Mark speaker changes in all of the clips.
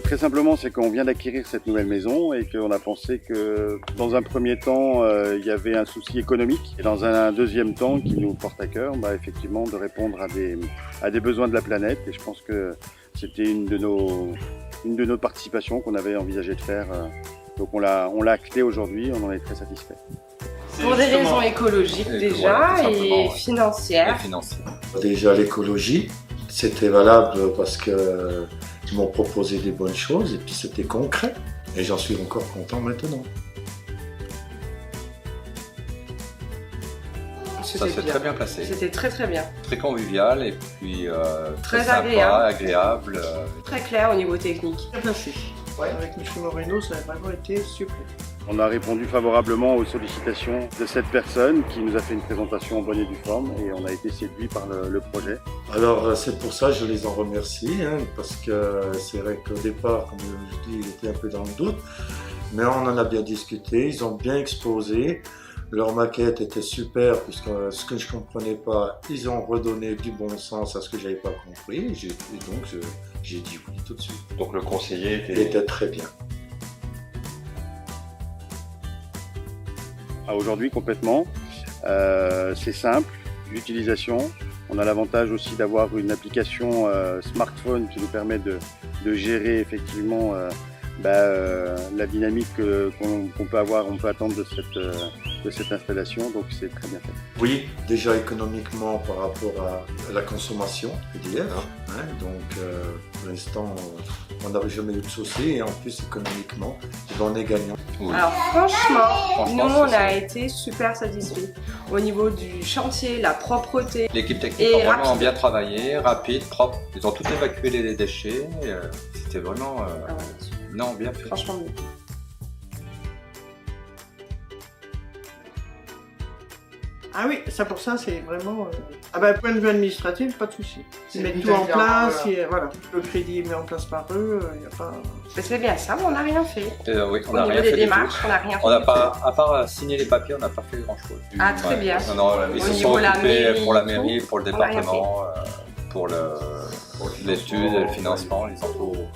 Speaker 1: Très simplement, c'est qu'on vient d'acquérir cette nouvelle maison et qu'on a pensé que dans un premier temps, il y avait un souci économique et dans un deuxième temps qui nous porte à cœur, effectivement, de répondre à des besoins de la planète. Et je pense que c'était une de nos participations qu'on avait envisagé de faire. Donc on l'a acté aujourd'hui, on en est très satisfait.
Speaker 2: Pour des raisons écologiques déjà
Speaker 3: voilà,
Speaker 2: et financières.
Speaker 4: Déjà l'écologie, c'était valable parce que ils m'ont proposé des bonnes choses et puis c'était concret. Et j'en suis encore content maintenant.
Speaker 3: Ça s'est très bien passé.
Speaker 2: C'était très bien.
Speaker 3: Très convivial et puis
Speaker 2: Très
Speaker 3: sympa, agréable.
Speaker 2: Très clair au niveau technique.
Speaker 5: Bien placé. Ouais, avec Michel Moreno, ça a vraiment été super.
Speaker 1: On a répondu favorablement aux sollicitations de cette personne qui nous a fait une présentation en bonne et due forme et on a été séduit par le projet.
Speaker 4: Alors c'est pour ça que je les en remercie, parce que c'est vrai qu'au départ, comme je dis, ils étaient un peu dans le doute, mais on en a bien discuté, ils ont bien exposé, leur maquette était super puisque ce que je ne comprenais pas, ils ont redonné du bon sens à ce que je n'avais pas compris et donc j'ai dit oui tout de suite.
Speaker 3: Donc le conseiller
Speaker 4: était très bien.
Speaker 1: Aujourd'hui complètement, c'est simple, l'utilisation. On a l'avantage aussi d'avoir une application smartphone qui nous permet de gérer effectivement la dynamique qu'on peut avoir, on peut attendre de cette installation, donc c'est très bien fait.
Speaker 4: Oui, déjà économiquement par rapport à la consommation EDF, donc pour l'instant on n'avait jamais eu de souci et en plus économiquement on est gagnant.
Speaker 2: Oui. Alors franchement, nous on a été super satisfaits au niveau du chantier, la propreté.
Speaker 3: L'équipe technique a vraiment bien travaillé, rapide, propre. Ils ont tout évacué les déchets. C'était vraiment bien fait.
Speaker 2: Franchement bien.
Speaker 5: Ah oui, ça pour ça c'est vraiment... point de vue administratif, pas de souci. Ils mettent tout en place, voilà. Le crédit est mis en place par eux, il n'y a pas...
Speaker 2: C'est bien ça, mais on n'a rien fait.
Speaker 3: Oui, on
Speaker 2: au
Speaker 3: n'a
Speaker 2: niveau
Speaker 3: rien
Speaker 2: des
Speaker 3: fait
Speaker 2: démarches, on n'a rien fait.
Speaker 3: On n'a pas, à part signer les papiers, on n'a pas fait grand chose.
Speaker 2: Ah très bien.
Speaker 3: Non, ils se sont occupés pour la mairie, pour le département, pour l'étude, le financement, ils ont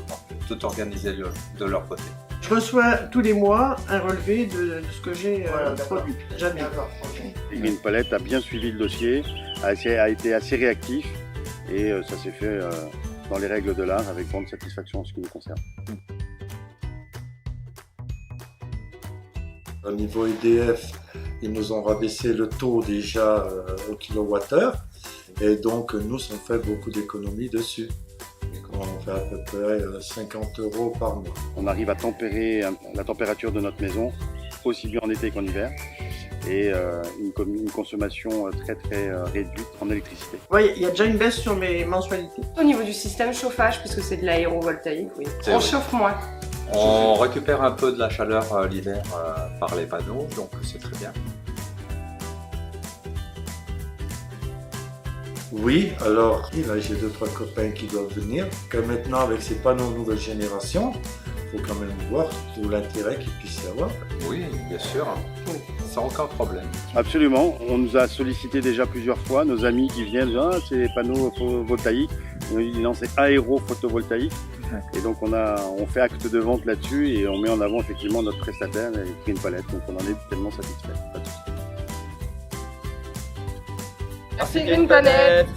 Speaker 3: tout organisé de leur côté.
Speaker 5: Je reçois tous les mois un relevé de ce que j'ai produit. Jamais.
Speaker 1: Green Palette a bien suivi le dossier, a été assez réactif et ça s'est fait dans les règles de l'art avec grande satisfaction en ce qui nous concerne.
Speaker 4: Au niveau EDF, ils nous ont rabaissé le taux déjà au kilowattheure et donc nous, on fait beaucoup d'économies dessus. On fait à peu près 50 € par mois.
Speaker 1: On arrive à tempérer la température de notre maison, aussi bien en été qu'en hiver, et une consommation très réduite en électricité.
Speaker 5: Oui, il y a déjà une baisse sur mes mensualités.
Speaker 2: Au niveau du système chauffage, puisque c'est de l'aérovoltaïque, oui. On chauffe moins.
Speaker 3: On récupère un peu de la chaleur l'hiver par les panneaux, donc c'est très bien.
Speaker 4: Oui, alors là j'ai 2-3 copains qui doivent venir, que maintenant avec ces panneaux nouvelle génération, il faut quand même voir tout l'intérêt qu'il puisse y avoir.
Speaker 3: Oui, bien sûr, sans aucun problème.
Speaker 1: Absolument, on nous a sollicité déjà plusieurs fois, nos amis qui viennent, c'est des panneaux photovoltaïques, on dit non c'est aéro-photovoltaïque, et donc on fait acte de vente là-dessus et on met en avant effectivement notre prestataire, Green Palette, donc on en est tellement satisfait.
Speaker 2: Merci Green Palette.